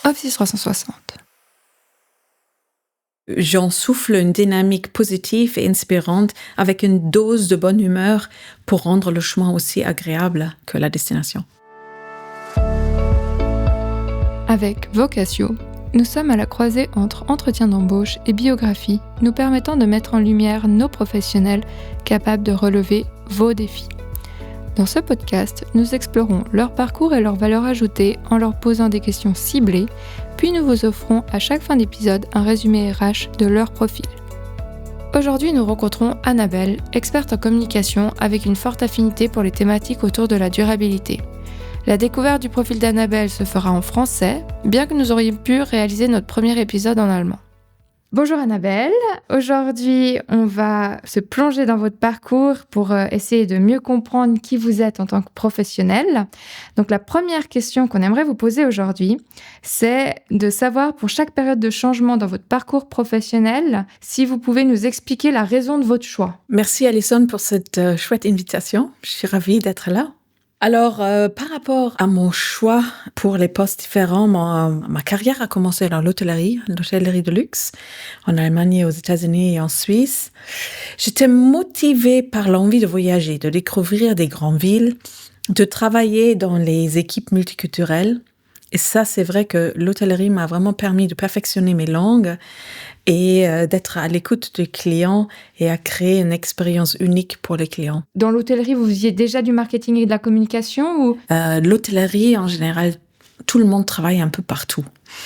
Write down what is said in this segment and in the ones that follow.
Office 360. J'en souffle une dynamique positive et inspirante avec une dose de bonne humeur pour rendre le chemin aussi agréable que la destination. Avec Vocatio, nous sommes à la croisée entre entretien d'embauche et biographie, nous permettant de mettre en lumière nos professionnels capables de relever vos défis. Dans ce podcast, nous explorons leur parcours et leurs valeurs ajoutées en leur posant des questions ciblées, puis nous vous offrons à chaque fin d'épisode un résumé RH de leur profil. Aujourd'hui, nous rencontrons Annabelle, experte en communication avec une forte affinité pour les thématiques autour de la durabilité. La découverte du profil d'Annabelle se fera en français, bien que nous aurions pu réaliser notre premier épisode en allemand. Bonjour Annabelle, aujourd'hui on va se plonger dans votre parcours pour essayer de mieux comprendre qui vous êtes en tant que professionnelle. Donc la première question qu'on aimerait vous poser aujourd'hui, c'est de savoir pour chaque période de changement dans votre parcours professionnel, si vous pouvez nous expliquer la raison de votre choix. Merci Alison pour cette chouette invitation, je suis ravie d'être là. Alors, par rapport à mon choix pour les postes différents, ma carrière a commencé dans l'hôtellerie de luxe, en Allemagne, aux États-Unis et en Suisse. J'étais motivée par l'envie de voyager, de découvrir des grandes villes, de travailler dans les équipes multiculturelles. Et ça, c'est vrai que l'hôtellerie m'a vraiment permis de perfectionner mes langues et d'être à l'écoute des clients et à créer une expérience unique pour les clients. Dans l'hôtellerie, vous faisiez déjà du marketing et de la communication ou... L'hôtellerie, en général, tout le monde travaille un peu partout.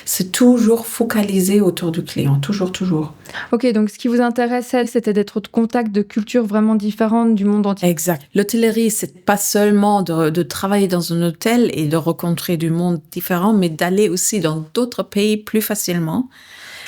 C'est toujours focalisé autour du client, toujours. Ok, donc ce qui vous intéressait, c'était d'être au contact de cultures vraiment différentes du monde entier. Exact. L'hôtellerie, c'est pas seulement de travailler dans un hôtel et de rencontrer du monde différent, mais d'aller aussi dans d'autres pays plus facilement.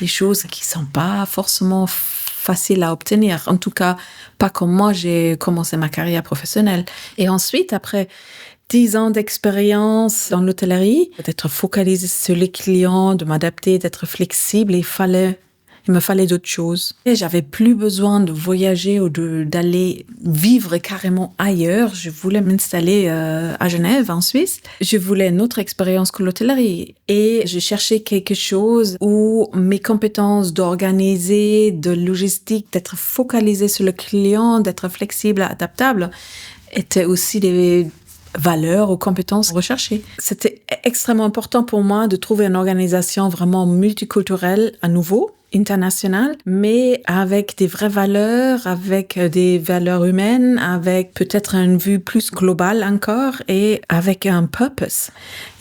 Des choses qui sont pas forcément faciles à obtenir. En tout cas, pas comme moi, j'ai commencé ma carrière professionnelle. Et ensuite, après 10 ans d'expérience dans l'hôtellerie, d'être focalisée sur les clients, de m'adapter, d'être flexible, il me fallait d'autres choses. Et j'avais plus besoin de voyager ou d'aller vivre carrément ailleurs. Je voulais m'installer à Genève, en Suisse. Je voulais une autre expérience que l'hôtellerie. Et je cherchais quelque chose où mes compétences d'organiser, de logistique, d'être focalisée sur le client, d'être flexible, adaptable, étaient aussi des valeurs ou compétences recherchées. C'était extrêmement important pour moi de trouver une organisation vraiment multiculturelle à nouveau, internationale, mais avec des vraies valeurs, avec des valeurs humaines, avec peut-être une vue plus globale encore et avec un purpose.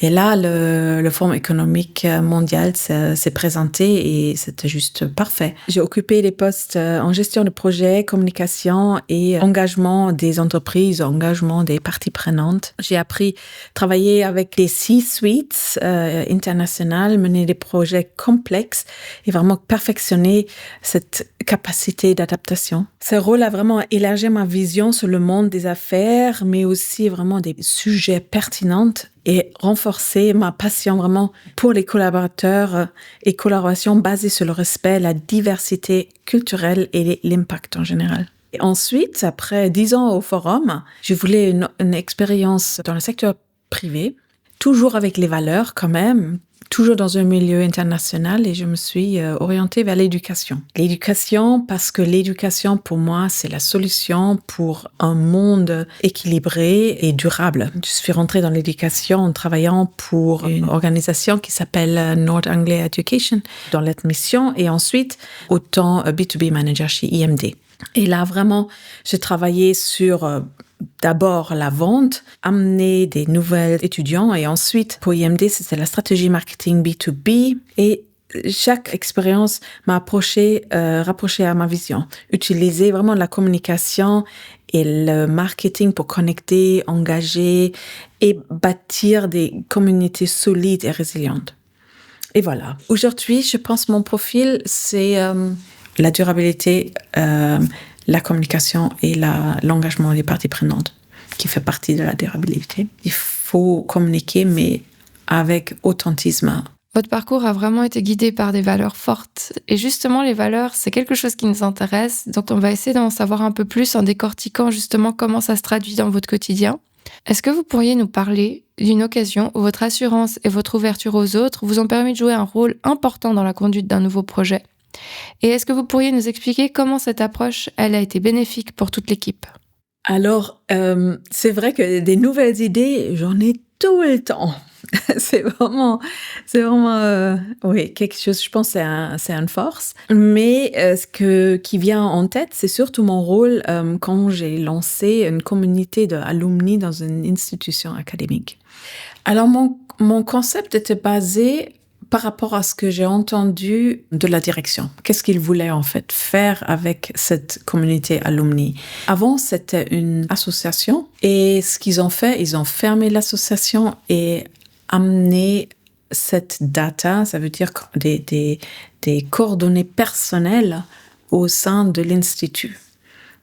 Et là, le Forum économique mondial s'est présenté et c'était juste parfait. J'ai occupé des postes en gestion de projets, communication et engagement des entreprises, engagement des parties prenantes. J'ai appris à travailler avec des C-suites internationales, mener des projets complexes et vraiment perfectionner cette capacité d'adaptation. Ce rôle a vraiment élargi ma vision sur le monde des affaires, mais aussi vraiment des sujets pertinents et renforcer ma passion vraiment pour les collaborateurs et collaborations basées sur le respect, la diversité culturelle et l'impact en général. Et ensuite, après 10 ans au Forum, je voulais une expérience dans le secteur privé, toujours avec les valeurs quand même, toujours dans un milieu international et je me suis orientée vers l'éducation. L'éducation parce que l'éducation pour moi c'est la solution pour un monde équilibré et durable. Je suis rentrée dans l'éducation en travaillant pour une organisation qui s'appelle Nord Anglia Education dans l'admission et ensuite autant B2B manager chez IMD. Et là vraiment j'ai travaillé sur d'abord la vente, amener des nouveaux étudiants et ensuite pour IMD c'était la stratégie marketing B2B et chaque expérience m'a rapproché à ma vision. Utiliser vraiment la communication et le marketing pour connecter, engager et bâtir des communautés solides et résilientes. Et voilà. Aujourd'hui, je pense mon profil c'est la durabilité, la communication et l'engagement des parties prenantes qui fait partie de la durabilité. Il faut communiquer, mais avec authentisme. Votre parcours a vraiment été guidé par des valeurs fortes. Et justement, les valeurs, c'est quelque chose qui nous intéresse. Donc, on va essayer d'en savoir un peu plus en décortiquant justement comment ça se traduit dans votre quotidien. Est-ce que vous pourriez nous parler d'une occasion où votre assurance et votre ouverture aux autres vous ont permis de jouer un rôle important dans la conduite d'un nouveau projet? Et est-ce que vous pourriez nous expliquer comment cette approche, elle a été bénéfique pour toute l'équipe? Alors, c'est vrai que des nouvelles idées, j'en ai tout le temps. C'est vraiment, oui, quelque chose, je pense, c'est une force. Mais qui vient en tête, c'est surtout mon rôle quand j'ai lancé une communauté d'alumni dans une institution académique. Alors, mon concept était basé par rapport à ce que j'ai entendu de la direction. Qu'est-ce qu'ils voulaient en fait faire avec cette communauté alumni? Avant, c'était une association et ce qu'ils ont fait, ils ont fermé l'association et amené cette data, ça veut dire des coordonnées personnelles au sein de l'institut.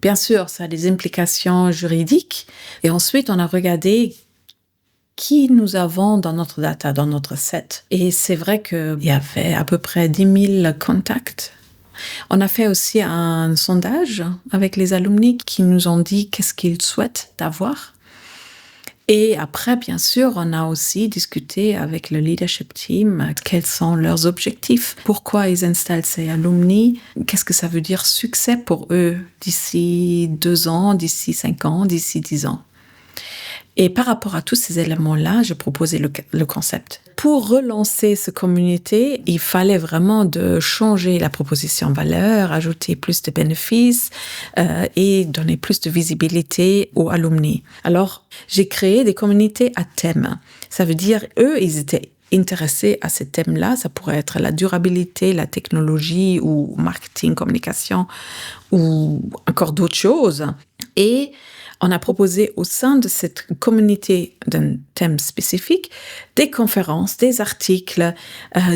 Bien sûr, ça a des implications juridiques et ensuite on a regardé qui nous avons dans notre data, dans notre set. Et c'est vrai qu'il y avait à peu près 10 000 contacts. On a fait aussi un sondage avec les alumni qui nous ont dit qu'est-ce qu'ils souhaitent d'avoir. Et après, bien sûr, on a aussi discuté avec le leadership team quels sont leurs objectifs, pourquoi ils installent ces alumni, qu'est-ce que ça veut dire succès pour eux d'ici 2 ans, d'ici 5 ans, d'ici 10 ans. Et par rapport à tous ces éléments-là, je proposais le concept. Pour relancer cette communauté, il fallait vraiment de changer la proposition valeur, ajouter plus de bénéfices et donner plus de visibilité aux alumni. Alors, j'ai créé des communautés à thème. Ça veut dire, eux, ils étaient intéressés à ces thèmes-là. Ça pourrait être la durabilité, la technologie ou marketing, communication ou encore d'autres choses. Et on a proposé au sein de cette communauté d'un thème spécifique des conférences, des articles,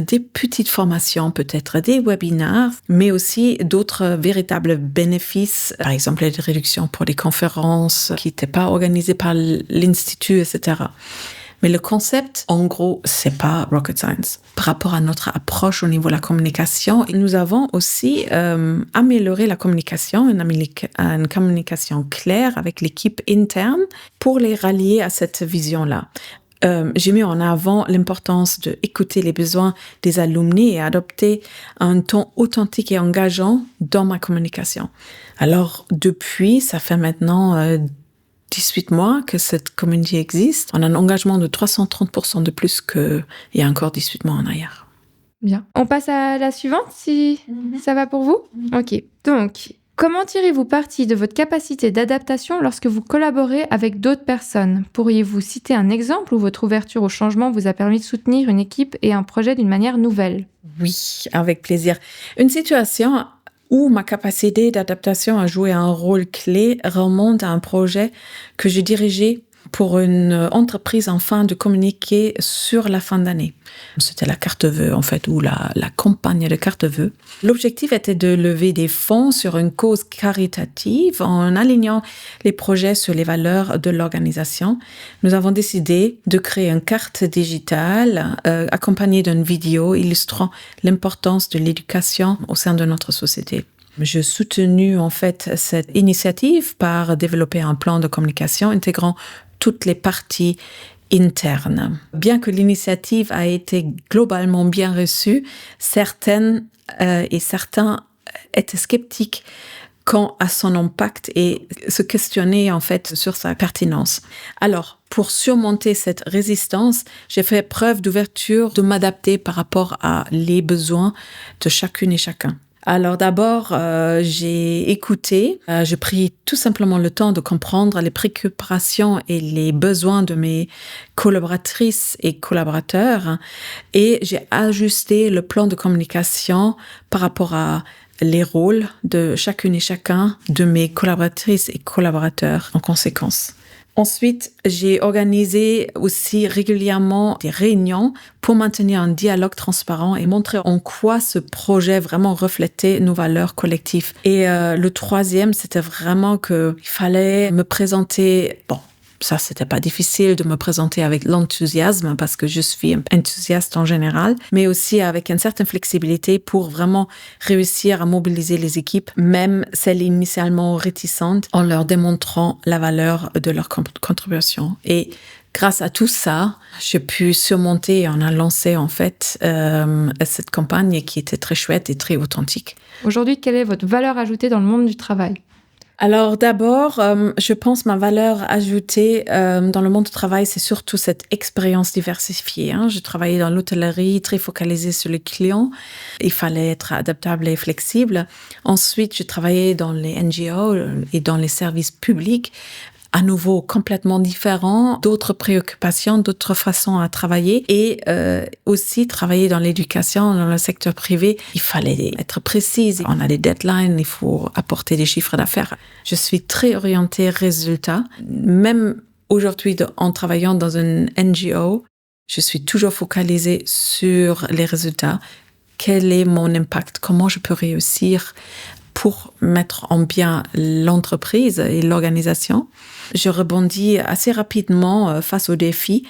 des petites formations, peut-être des webinaires, mais aussi d'autres véritables bénéfices, par exemple des réductions pour des conférences qui n'étaient pas organisées par l'Institut, etc. Mais le concept, en gros, c'est pas rocket science. Par rapport à notre approche au niveau de la communication, nous avons aussi amélioré la communication, une communication claire avec l'équipe interne pour les rallier à cette vision-là. J'ai mis en avant l'importance d'écouter les besoins des alumni et adopter un ton authentique et engageant dans ma communication. Alors, depuis, ça fait maintenant 18 mois que cette communauté existe. On a un engagement de 330% de plus qu'il y a encore 18 mois en arrière. Bien. On passe à la suivante, si ça va pour vous? Ok. Donc, comment tirez-vous parti de votre capacité d'adaptation lorsque vous collaborez avec d'autres personnes? Pourriez-vous citer un exemple où votre ouverture au changement vous a permis de soutenir une équipe et un projet d'une manière nouvelle? Oui, avec plaisir. Une situation où ma capacité d'adaptation a joué un rôle clé remonte à un projet que j'ai dirigé pour une entreprise afin de communiquer sur la fin d'année. C'était la carte vœux, en fait, ou la campagne de carte vœux. L'objectif était de lever des fonds sur une cause caritative en alignant les projets sur les valeurs de l'organisation. Nous avons décidé de créer une carte digitale accompagnée d'une vidéo illustrant l'importance de l'éducation au sein de notre société. J'ai soutenu en fait cette initiative par développer un plan de communication intégrant toutes les parties internes. Bien que l'initiative a été globalement bien reçue, certains étaient sceptiques quant à son impact et se questionnaient en fait sur sa pertinence. Alors, pour surmonter cette résistance, j'ai fait preuve d'ouverture, de m'adapter par rapport à les besoins de chacune et chacun. Alors d'abord, j'ai écouté, j'ai pris tout simplement le temps de comprendre les préoccupations et les besoins de mes collaboratrices et collaborateurs et j'ai ajusté le plan de communication par rapport à les rôles de chacune et chacun de mes collaboratrices et collaborateurs en conséquence. Ensuite, j'ai organisé aussi régulièrement des réunions pour maintenir un dialogue transparent et montrer en quoi ce projet vraiment reflétait nos valeurs collectives. Et le troisième, c'était vraiment qu'il fallait me présenter, Ça, c'était pas difficile de me présenter avec l'enthousiasme parce que je suis enthousiaste en général, mais aussi avec une certaine flexibilité pour vraiment réussir à mobiliser les équipes, même celles initialement réticentes, en leur démontrant la valeur de leur contribution. Et grâce à tout ça, j'ai pu surmonter et on a lancé en fait cette campagne qui était très chouette et très authentique. Aujourd'hui, quelle est votre valeur ajoutée dans le monde du travail ? Alors d'abord, je pense ma valeur ajoutée dans le monde du travail, c'est surtout cette expérience diversifiée. Je travaillais dans l'hôtellerie, très focalisée sur les clients. Il fallait être adaptable et flexible. Ensuite, je travaillais dans les NGO et dans les services publics. À nouveau complètement différent, d'autres préoccupations, d'autres façons à travailler et aussi travailler dans l'éducation, dans le secteur privé. Il fallait être précise, on a des deadlines, il faut apporter des chiffres d'affaires. Je suis très orientée résultat. Même aujourd'hui, en travaillant dans une NGO, je suis toujours focalisée sur les résultats. Quel est mon impact? Comment je peux réussir pour mettre en bien l'entreprise et l'organisation? Je rebondis assez rapidement face aux défis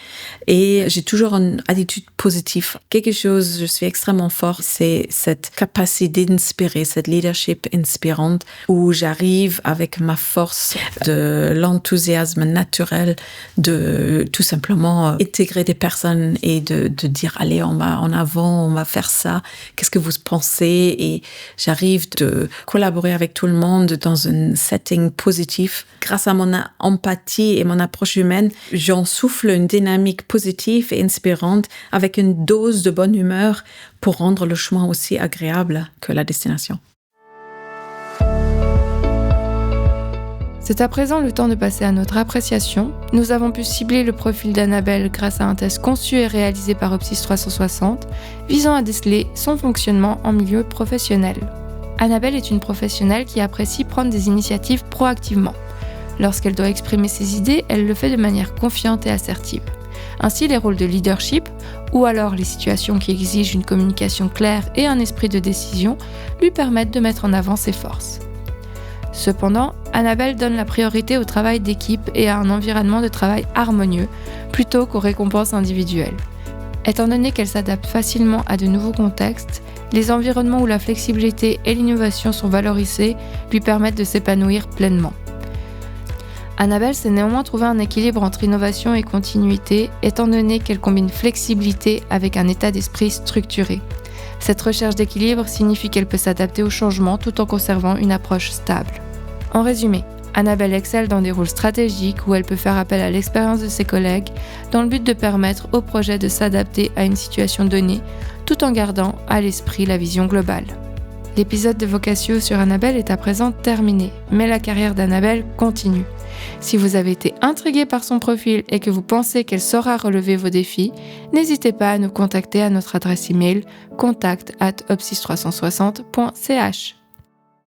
et j'ai toujours une attitude positive. Quelque chose, je suis extrêmement forte, c'est cette capacité d'inspirer, cette leadership inspirante où j'arrive avec ma force de l'enthousiasme naturel de tout simplement intégrer des personnes et de dire allez, on va en avant, on va faire ça, qu'est-ce que vous pensez? Et j'arrive de collaborer avec tout le monde dans un setting positif. Grâce à mon empathie et mon approche humaine, j'en souffle une dynamique positive et inspirante avec une dose de bonne humeur pour rendre le chemin aussi agréable que la destination. C'est à présent le temps de passer à notre appréciation. Nous avons pu cibler le profil d'Annabelle grâce à un test conçu et réalisé par Opsis 360, visant à déceler son fonctionnement en milieu professionnel. Annabelle est une professionnelle qui apprécie prendre des initiatives proactivement. Lorsqu'elle doit exprimer ses idées, elle le fait de manière confiante et assertive. Ainsi, les rôles de leadership, ou alors les situations qui exigent une communication claire et un esprit de décision, lui permettent de mettre en avant ses forces. Cependant, Annabelle donne la priorité au travail d'équipe et à un environnement de travail harmonieux, plutôt qu'aux récompenses individuelles. Étant donné qu'elle s'adapte facilement à de nouveaux contextes, les environnements où la flexibilité et l'innovation sont valorisés lui permettent de s'épanouir pleinement. Annabelle s'est néanmoins trouvé un équilibre entre innovation et continuité, étant donné qu'elle combine flexibilité avec un état d'esprit structuré. Cette recherche d'équilibre signifie qu'elle peut s'adapter au changement tout en conservant une approche stable. En résumé, Annabelle excelle dans des rôles stratégiques où elle peut faire appel à l'expérience de ses collègues dans le but de permettre au projet de s'adapter à une situation donnée, tout en gardant à l'esprit la vision globale. L'épisode de Vocatio sur Annabelle est à présent terminé, mais la carrière d'Annabelle continue. Si vous avez été intrigué par son profil et que vous pensez qu'elle saura relever vos défis, n'hésitez pas à nous contacter à notre adresse email contact@opsis360.ch.